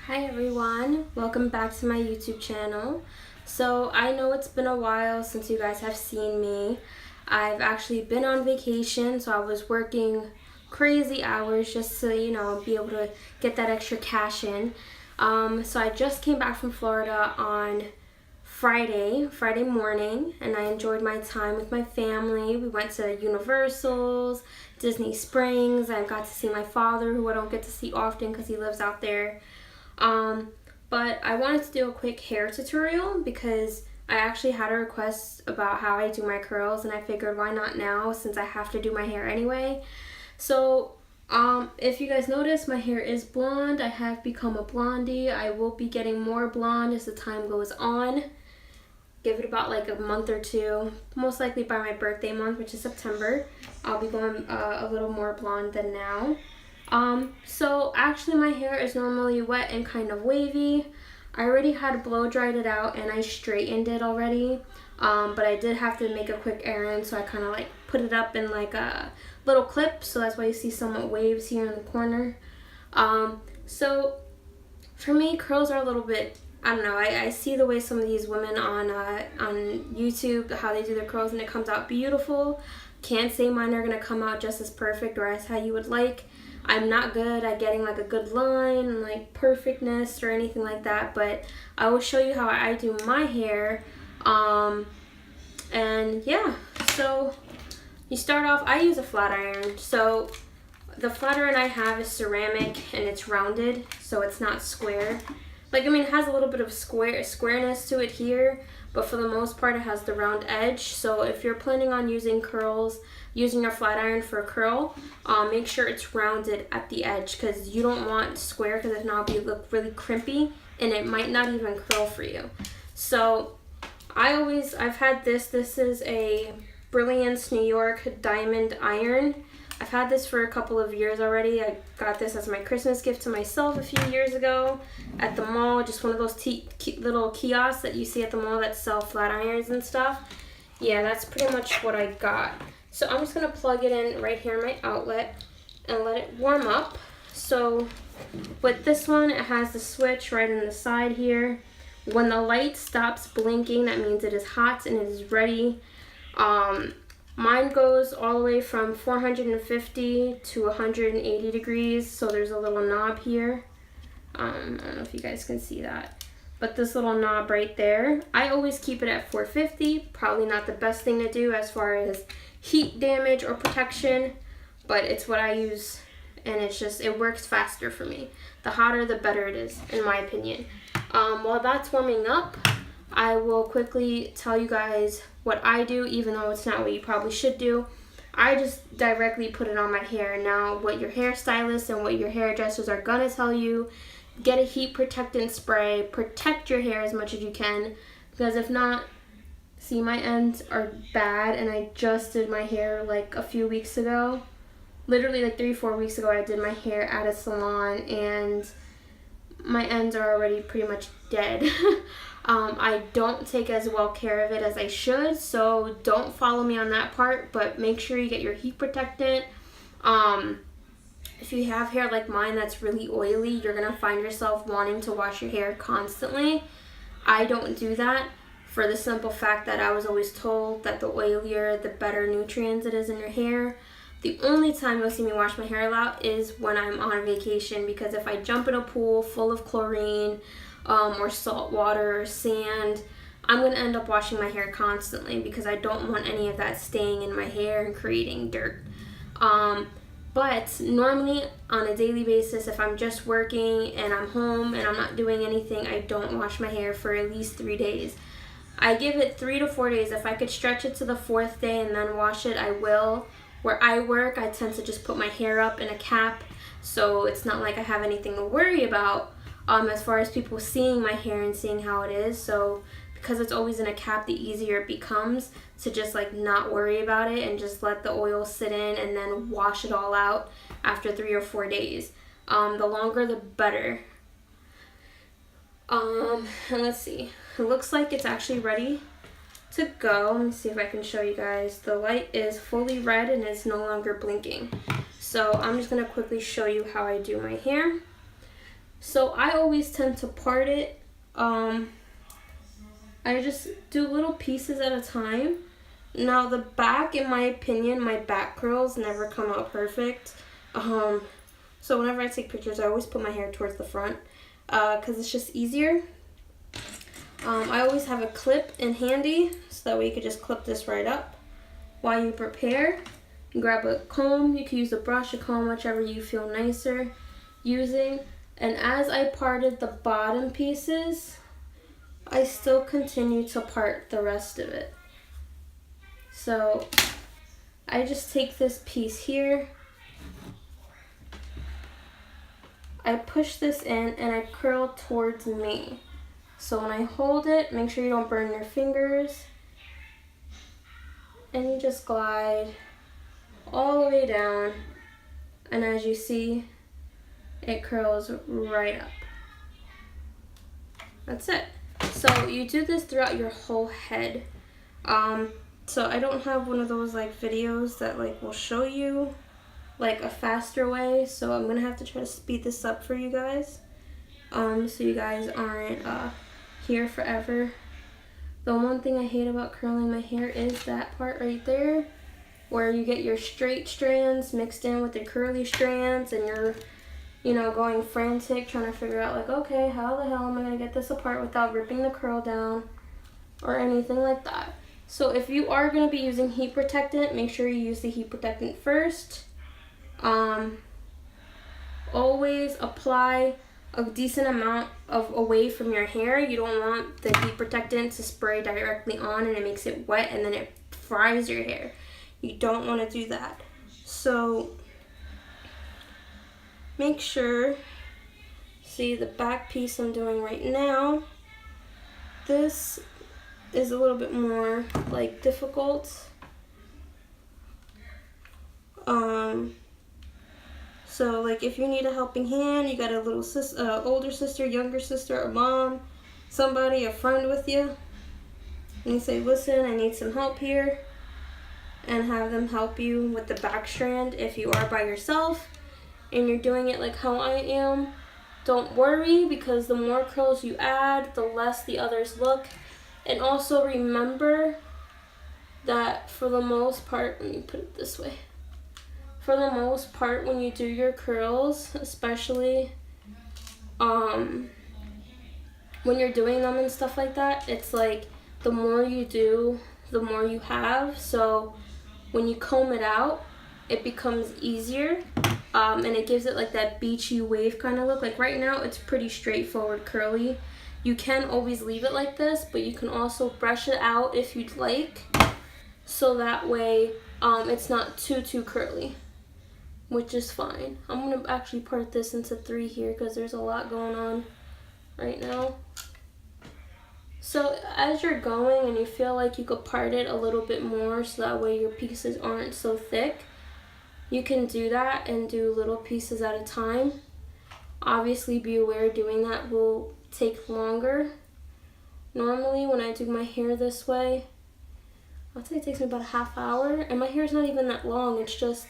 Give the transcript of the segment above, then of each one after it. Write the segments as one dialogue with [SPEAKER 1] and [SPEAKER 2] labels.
[SPEAKER 1] Hi everyone, welcome back to my YouTube channel. So I know it's been a while since you guys have seen me. I've actually been on vacation, so I was working crazy hours just to, be able to get that extra cash in. So I just came back from Florida on Friday morning, and I enjoyed my time with my family. We went to Universal's, Disney Springs. I got to see my father, who I don't get to see often because he lives out there. But I wanted to do a quick hair tutorial because I actually had a request about how I do my curls, and I figured why not now since I have to do my hair anyway. So if you guys notice, my hair is blonde. I have become a blondie. I will be getting more blonde as the time goes on. Give it about like a month or two, most likely by my birthday month, which is September. I'll be going a little more blonde than now. So actually my hair is normally wet and kind of wavy. I already had blow dried it out and I straightened it already. But I did have to make a quick errand, so I kind of like put it up in like a little clip, so that's why you see somewhat waves here in the corner. So for me, curls are a little bit, I don't know, I see the way some of these women on YouTube, how they do their curls, and it comes out beautiful. Can't say mine are going to come out just as perfect or as how you would like. I'm not good at getting like a good line and like perfectness or anything like that, but I will show you how I do my hair. And yeah, so you start off, I use a flat iron. So the flat iron I have is ceramic and it's rounded, so it's not square. Like, I mean, it has a little bit of squareness to it here, but for the most part it has the round edge. So if you're planning on using curls, using your flat iron for a curl, make sure it's rounded at the edge, because you don't want square, because if not, it'll look really crimpy and it might not even curl for you. So I've had this is a Brilliance New York diamond iron. I've had this for a couple of years already. I got this as my Christmas gift to myself a few years ago at the mall. Just one of those little kiosks that you see at the mall that sell flat irons and stuff. Yeah, that's pretty much what I got. So I'm just going to plug it in right here in my outlet and let it warm up. So with this one, it has the switch right in the side here. When the light stops blinking, that means it is hot and it is ready. Mine goes all the way from 450 to 180 degrees, so there's a little knob here. I don't know if you guys can see that, but this little knob right there, I always keep it at 450. Probably not the best thing to do as far as heat damage or protection, but it's what I use, and it works faster for me. The hotter, the better it is, in my opinion. While that's warming up, I will quickly tell you guys what I do, even though it's not what you probably should do. I just directly put it on my hair. Now, what your hairstylist and what your hairdressers are gonna tell you, get a heat protectant spray, protect your hair as much as you can, because if not, see, my ends are bad, and I just did my hair like a few weeks ago. Literally like 3-4 weeks ago, I did my hair at a salon, and my ends are already pretty much dead. I don't take as well care of it as I should, so don't follow me on that part, but make sure you get your heat protectant. If you have hair like mine that's really oily, you're gonna find yourself wanting to wash your hair constantly. I don't do that for the simple fact that I was always told that the oilier, the better nutrients it is in your hair. The only time you'll see me wash my hair a lot is when I'm on vacation, because if I jump in a pool full of chlorine, or salt water or sand, I'm going to end up washing my hair constantly, because I don't want any of that staying in my hair and creating dirt. But normally on a daily basis, if I'm just working and I'm home and I'm not doing anything, I don't wash my hair for at least 3 days. I give it 3 to 4 days. If I could stretch it to the 4th day and then wash it, I will. Where I work, I tend to just put my hair up in a cap, so it's not like I have anything to worry about as far as people seeing my hair and seeing how it is. So because it's always in a cap, the easier it becomes to just like not worry about it and just let the oil sit in and then wash it all out after 3 or 4 days. The longer the better. And let's see, it looks like it's actually ready to go. Let me see if I can show you guys. The light is fully red and it's no longer blinking. So I'm just gonna quickly show you how I do my hair. So I always tend to part it. I just do little pieces at a time. Now the back, in my opinion, my back curls never come out perfect. So whenever I take pictures, I always put my hair towards the front because it's just easier. I always have a clip in handy so that way you could just clip this right up while you prepare. You grab a comb, you can use a brush, a comb, whichever you feel nicer using. And as I parted the bottom pieces, I still continue to part the rest of it. So I just take this piece here, I push this in and I curl towards me. So when I hold it, make sure you don't burn your fingers. And you just glide all the way down. And as you see, it curls right up. That's it. So you do this throughout your whole head. So I don't have one of those like videos that like will show you like a faster way. So I'm gonna have to try to speed this up for you guys. So you guys aren't here forever. The one thing I hate about curling my hair is that part right there where you get your straight strands mixed in with the curly strands and you're, you know, going frantic trying to figure out like, okay, how the hell am I gonna get this apart without ripping the curl down or anything like that. So if you are gonna be using heat protectant, make sure you use the heat protectant first. Always apply a decent amount away from your hair. You don't want the heat protectant to spray directly on and it makes it wet and then it fries your hair. You don't want to do that. So make sure, see the back piece I'm doing right now, this is a little bit more like difficult. So like if you need a helping hand, you got a little older sister, younger sister, a mom, somebody, a friend with you, and you say, listen, I need some help here, and have them help you with the back strand. If you are by yourself and you're doing it like how I am, don't worry, because the more curls you add, the less the others look. And also remember that for the most part, let me put it this way, for the most part when you do your curls, especially when you're doing them and stuff like that, it's like the more you do, the more you have. So when you comb it out, it becomes easier, and it gives it like that beachy wave kind of look. Like right now it's pretty straightforward curly. You can always leave it like this, but you can also brush it out if you'd like, so that way it's not too curly, which is fine. I'm gonna actually part this into 3 here because there's a lot going on right now. So as you're going and you feel like you could part it a little bit more so that way your pieces aren't so thick, you can do that and do little pieces at a time. Obviously be aware doing that will take longer. Normally when I do my hair this way, I'll say it takes me about a half hour, and my hair's not even that long. It's just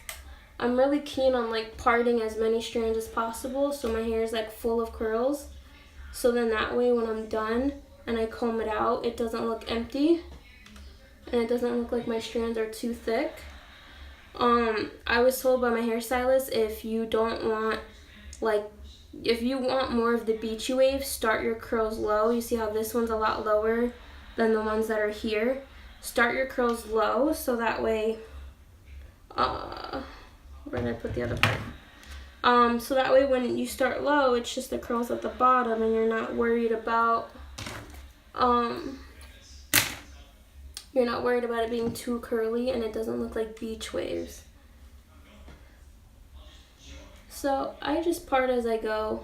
[SPEAKER 1] I'm really keen on like parting as many strands as possible so my hair is like full of curls. So then that way when I'm done and I comb it out, it doesn't look empty and it doesn't look like my strands are too thick. I was told by my hairstylist, if you don't want like, if you want more of the beachy wave, start your curls low. You see how this one's a lot lower than the ones that are here. Start your curls low so that way, where did I put the other part? So that way when you start low, it's just the curls at the bottom and you're not worried about, it being too curly and it doesn't look like beach waves. So I just part as I go.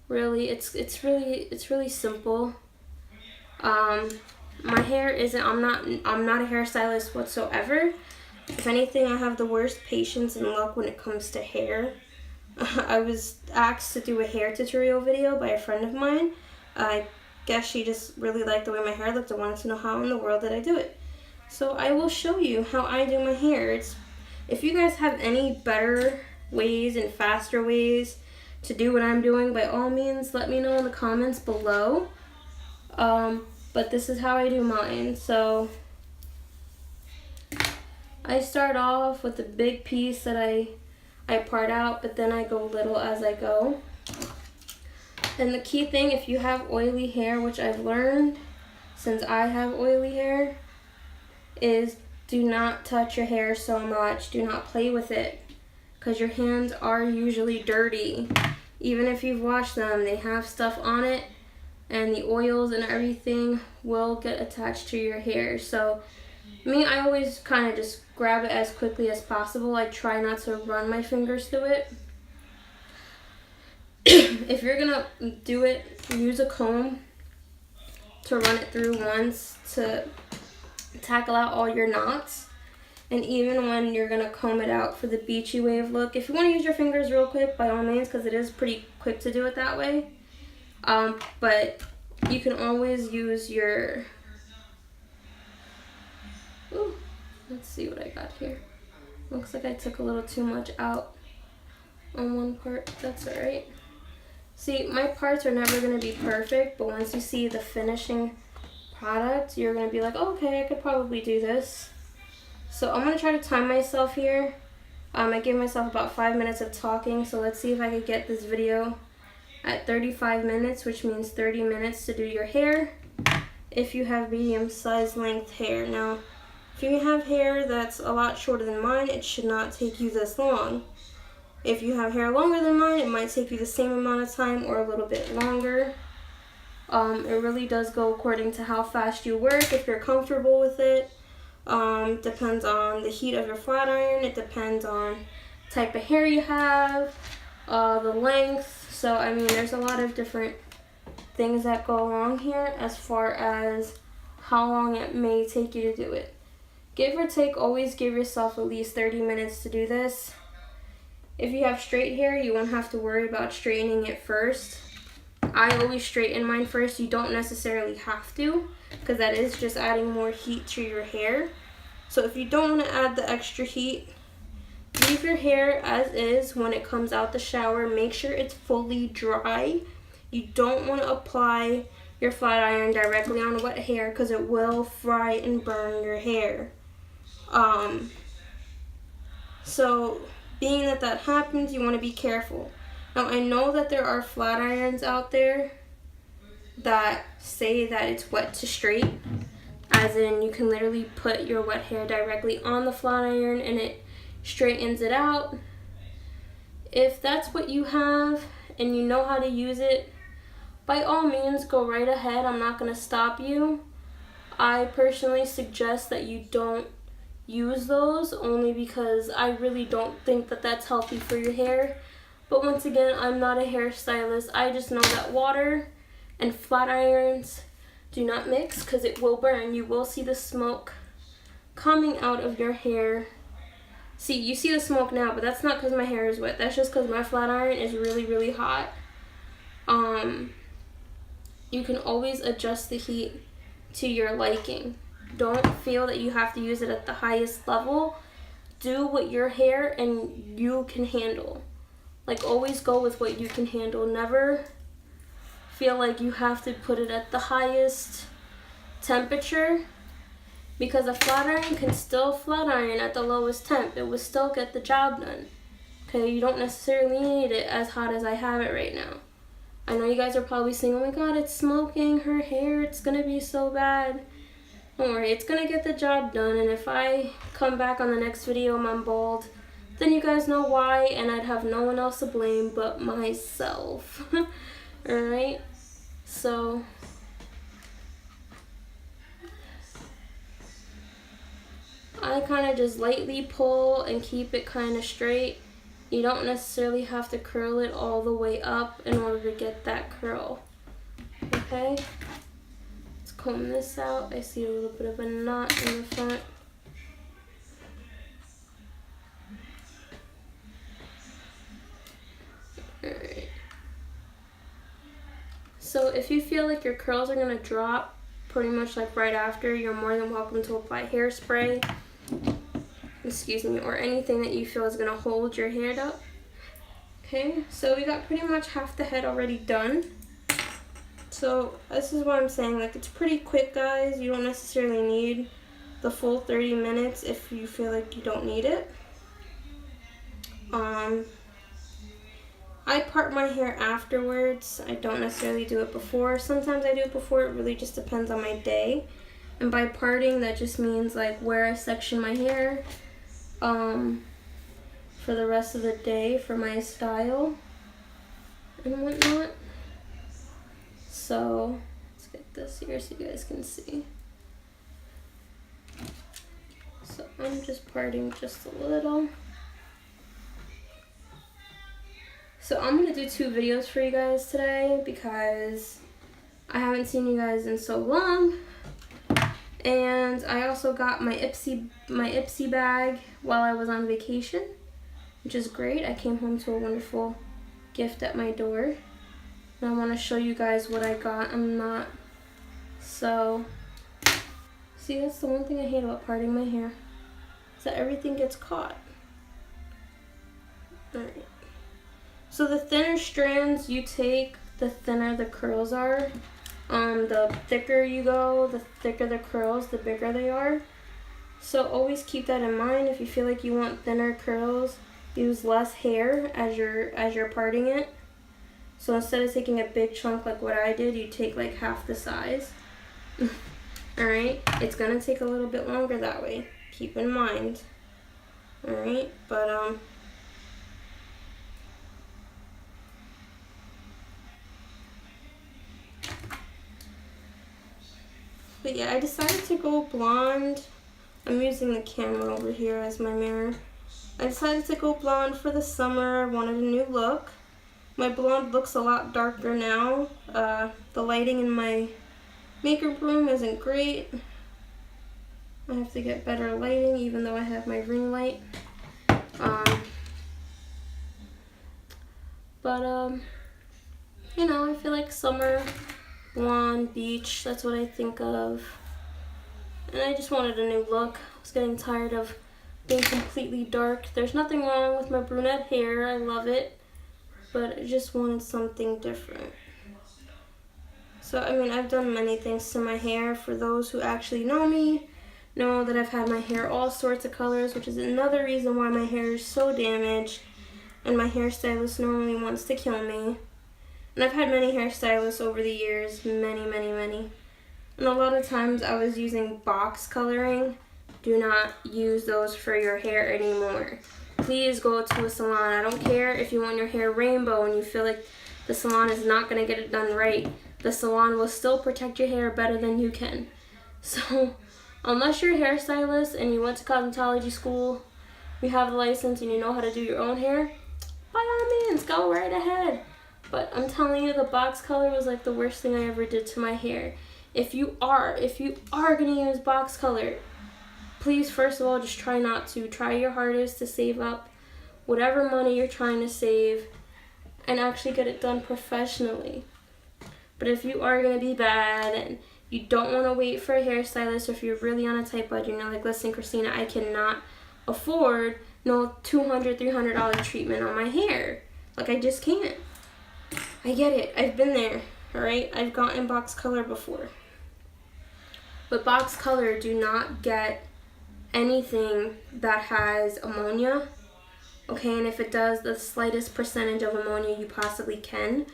[SPEAKER 1] Really, it's really simple. My hair isn't, I'm not a hairstylist whatsoever. If anything, I have the worst patience and luck when it comes to hair. I was asked to do a hair tutorial video by a friend of mine. I guess she just really liked the way my hair looked and wanted to know how in the world did I do it. So I will show you how I do my hair. If you guys have any better ways and faster ways to do what I'm doing, by all means, let me know in the comments below. But this is how I do mine. So I start off with a big piece that I part out, but then I go little as I go. And the key thing, if you have oily hair, which I've learned since I have oily hair, is do not touch your hair so much. Do not play with it, because your hands are usually dirty. Even if you've washed them, they have stuff on it, and the oils and everything will get attached to your hair. So me, I always kind of just grab it as quickly as possible. I try not to run my fingers through it. If you're gonna do it, use a comb to run it through once to tackle out all your knots. And even when you're gonna comb it out for the beachy wave look, if you want to use your fingers real quick, by all means, because it is pretty quick to do it that way. But you can always use your, ooh, let's see what I got here. Looks like I took a little too much out on one part. That's all right. See, my parts are never going to be perfect, but once you see the finishing product, you're going to be like, oh, okay, I could probably do this. So I'm going to try to time myself here. I gave myself about 5 minutes of talking, so let's see if I could get this video at 35 minutes, which means 30 minutes to do your hair if you have medium-sized length hair. Now, if you have hair that's a lot shorter than mine, it should not take you this long. If you have hair longer than mine, it might take you the same amount of time or a little bit longer. It really does go according to how fast you work, if you're comfortable with it. Depends on the heat of your flat iron. It depends on type of hair you have, the length. So, I mean, there's a lot of different things that go along here as far as how long it may take you to do it. Give or take, always give yourself at least 30 minutes to do this. If you have straight hair, you won't have to worry about straightening it first. I always straighten mine first. You don't necessarily have to, because that is just adding more heat to your hair. So if you don't want to add the extra heat, leave your hair as is when it comes out the shower. Make sure it's fully dry. You don't want to apply your flat iron directly on wet hair, because it will fry and burn your hair. So being that that happens, you want to be careful. Now, I know that there are flat irons out there that say that it's wet to straight, as in you can literally put your wet hair directly on the flat iron and it straightens it out. If that's what you have and you know how to use it, by all means, go right ahead. I'm not going to stop you. I personally suggest that you don't use those, only because I really don't think that that's healthy for your hair. But once again, I'm not a hairstylist. I just know that water and flat irons do not mix, because it will burn. You will see the smoke coming out of your hair. See, you see the smoke now, but that's not because my hair is wet. That's just because my flat iron is really, really hot. You can always adjust the heat to your liking. Don't feel that you have to use it at the highest level. Do what your hair and you can handle. Like, always go with what you can handle. Never feel like you have to put it at the highest temperature, because a flat iron can still flat iron at the lowest temp. It will still get the job done. Okay, you don't necessarily need it as hot as I have it right now. I know you guys are probably saying, oh my god, it's smoking her hair, it's gonna be so bad. Don't worry, it's gonna get the job done, and if I come back on the next video and I'm bald, then you guys know why, and I'd have no one else to blame but myself. Alright? So I kind of just lightly pull and keep it kind of straight. You don't necessarily have to curl it all the way up in order to get that curl. Okay? Let's comb this out. I see a little bit of a knot in the front. Alright. So if you feel like your curls are going to drop pretty much like right after, you're more than welcome to apply hairspray. Excuse me, or anything that you feel is going to hold your hair up. Okay, so we got pretty much half the head already done. So this is what I'm saying, like it's pretty quick, guys. You don't necessarily need the full 30 minutes if you feel like you don't need it. I part my hair afterwards. I don't necessarily do it before. Sometimes I do it before. It really just depends on my day. And by parting, that just means like where I section my hair for the rest of the day for my style and whatnot. So let's get this here so you guys can see. So I'm just parting just a little. So I'm going to do 2 videos for you guys today because I haven't seen you guys in so long. And I also got my Ipsy bag while I was on vacation, which is great. I came home to a wonderful gift at my door. And I want to show you guys what I got. See, that's the one thing I hate about parting my hair, is that everything gets caught. Alright. So the thinner strands you take, the thinner the curls are. The thicker you go, the thicker the curls, the bigger they are. So always keep that in mind. If you feel like you want thinner curls, use less hair as you're parting it. So instead of taking a big chunk like what I did, you take like half the size. Alright, it's gonna take a little bit longer that way. Keep in mind. Alright, but yeah, I decided to go blonde. I'm using the camera over here as my mirror. I decided to go blonde for the summer. I wanted a new look. My blonde looks a lot darker now. The lighting in my makeup room isn't great. I have to get better lighting even though I have my ring light. You know, I feel like summer, blonde, beach, that's what I think of. And I just wanted a new look. I was getting tired of being completely dark. There's nothing wrong with my brunette hair. I love it. But I just wanted something different. So, I mean, I've done many things to my hair. For those who actually know me, know that I've had my hair all sorts of colors, which is another reason why my hair is so damaged. And my hairstylist normally wants to kill me. And I've had many hairstylists over the years, many. And a lot of times I was using box coloring. Do not use those for your hair anymore. Please go to a salon. I don't care if you want your hair rainbow and you feel like the salon is not going to get it done right. The salon will still protect your hair better than you can. So, unless you're a hairstylist and you went to cosmetology school, you have the license and you know how to do your own hair, by all means, go right ahead. But I'm telling you, the box color was like the worst thing I ever did to my hair. If you are going to use box color, please, first of all, just try not to. Try your hardest to save up whatever money you're trying to save and actually get it done professionally. But if you are going to be bad and you don't want to wait for a hairstylist, or if you're really on a tight budget, you know, like, listen, Christina, I cannot afford no $200, $300 treatment on my hair. Like, I just can't. I get it. I've been there, all right? I've gotten box color before. But box color, do not get anything that has ammonia, okay? And if it does, the slightest percentage of ammonia you possibly can.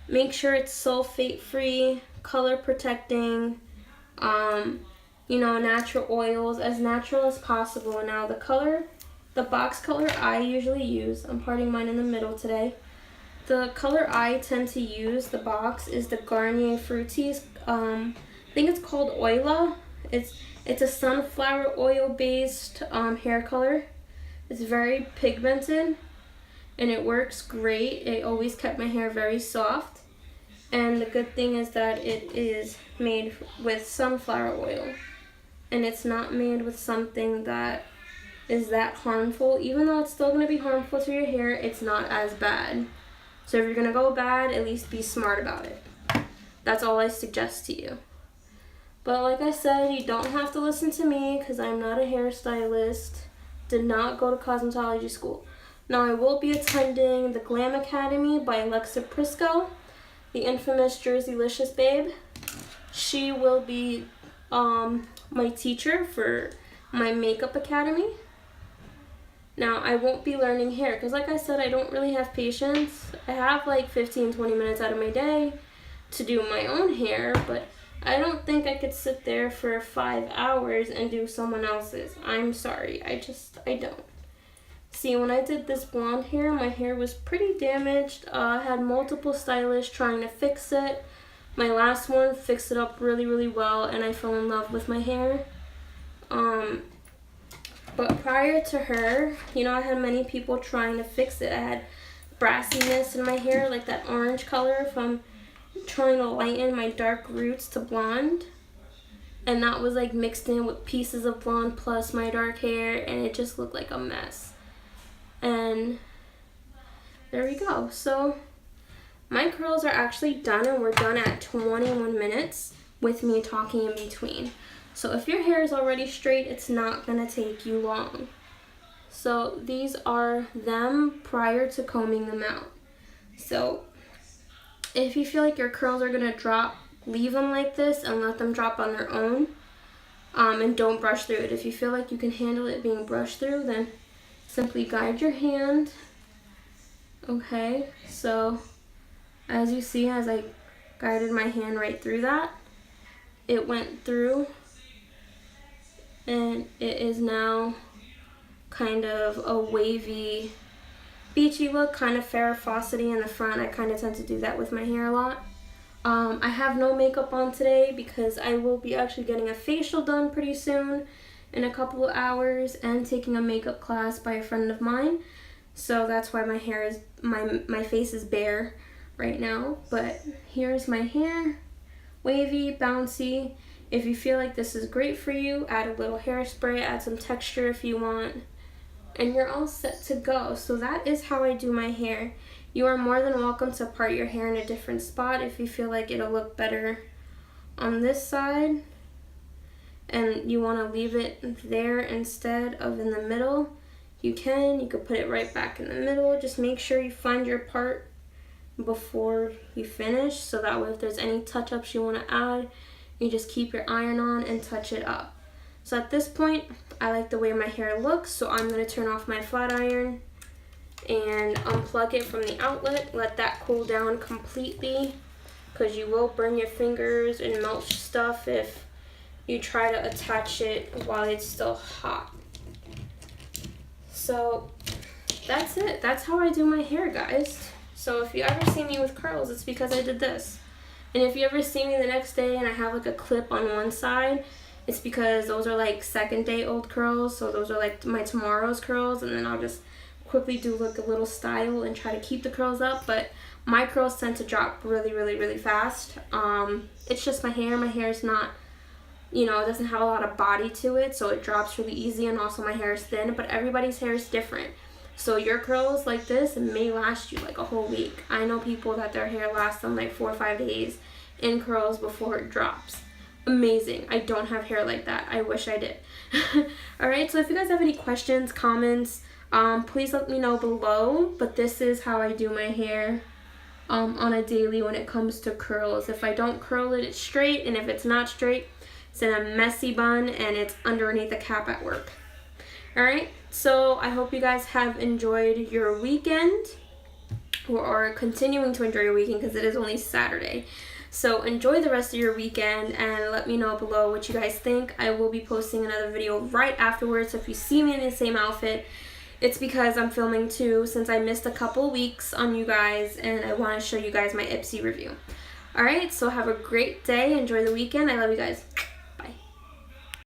[SPEAKER 1] Make sure it's sulfate-free, color protecting, you know, natural oils, as natural as possible. Now, the box color I usually use, I'm parting mine in the middle today. The color I tend to use, the box, is the Garnier Fructis. I think it's called Oila. It's a sunflower oil based hair color. It's very pigmented and it works great. It always kept my hair very soft. And the good thing is that it is made with sunflower oil. And it's not made with something that is that harmful. Even though it's still going to be harmful to your hair, it's not as bad. So if you're going to go bad, at least be smart about it. That's all I suggest to you. But like I said, you don't have to listen to me because I'm not a hairstylist. Did not go to cosmetology school. Now I will be attending the Glam Academy by Alexa Prisco, the infamous Jerseylicious babe. She will be my teacher for my makeup academy. Now I won't be learning hair because like I said, I don't really have patience. I have like 15-20 minutes out of my day to do my own hair, but I don't think I could sit there for 5 hours and do someone else's. I'm sorry, I don't. See, when I did this blonde hair, my hair was pretty damaged. I had multiple stylists trying to fix it. My last one fixed it up really, really well, and I fell in love with my hair. But prior to her, you know, I had many people trying to fix it. I had brassiness in my hair, like that orange color from trying to lighten my dark roots to blonde. And that was like mixed in with pieces of blonde plus my dark hair, and it just looked like a mess. And there we go. So my curls are actually done, and we're done at 21 minutes with me talking in between. So if your hair is already straight, it's not gonna take you long. So these are them prior to combing them out. So if you feel like your curls are gonna drop, leave them like this and let them drop on their own. And don't brush through it. If you feel like you can handle it being brushed through, then simply guide your hand. Okay, so as you see, as I guided my hand right through that, it went through, and it is now kind of a wavy, beachy look, kind of Farrah Fawcett-y in the front. I kind of tend to do that with my hair a lot. I have no makeup on today because I will be actually getting a facial done pretty soon in a couple of hours and taking a makeup class by a friend of mine. So that's why my hair is, my face is bare right now. But here's my hair, wavy, bouncy. If you feel like this is great for you, add a little hairspray, add some texture if you want, and you're all set to go. So that is how I do my hair. You are more than welcome to part your hair in a different spot if you feel like it'll look better on this side and you want to leave it there instead of in the middle. You can put it right back in the middle. Just make sure you find your part before you finish, so that way if there's any touch-ups you want to add, you just keep your iron on and touch it up. So at this point, I like the way my hair looks, so I'm going to turn off my flat iron and unplug it from the outlet. Let that cool down completely, because you will burn your fingers and melt stuff if you try to attach it while it's still hot. So that's it. That's how I do my hair, guys. So if you ever see me with curls, it's because I did this. And if you ever see me the next day and I have like a clip on one side, it's because those are like second day old curls. So those are like my tomorrow's curls, and then I'll just quickly do like a little style and try to keep the curls up. But my curls tend to drop really, really, really fast. It's just my hair. My hair is not, you know, it doesn't have a lot of body to it, so it drops really easy, and also my hair is thin, but everybody's hair is different. So your curls like this may last you like a whole week. I know people that their hair lasts them like 4 or 5 days in curls before it drops. Amazing. I don't have hair like that. I wish I did. Alright, so if you guys have any questions, comments, please let me know below. But this is how I do my hair on a daily when it comes to curls. If I don't curl it, it's straight, and if it's not straight, it's in a messy bun and it's underneath a cap at work. Alright, so I hope you guys have enjoyed your weekend, or continuing to enjoy your weekend, because it is only Saturday. So enjoy the rest of your weekend and let me know below what you guys think. I will be posting another video right afterwards. So if you see me in the same outfit, it's because I'm filming too, since I missed a couple weeks on you guys, and I want to show you guys my Ipsy review. Alright, so have a great day. Enjoy the weekend. I love you guys.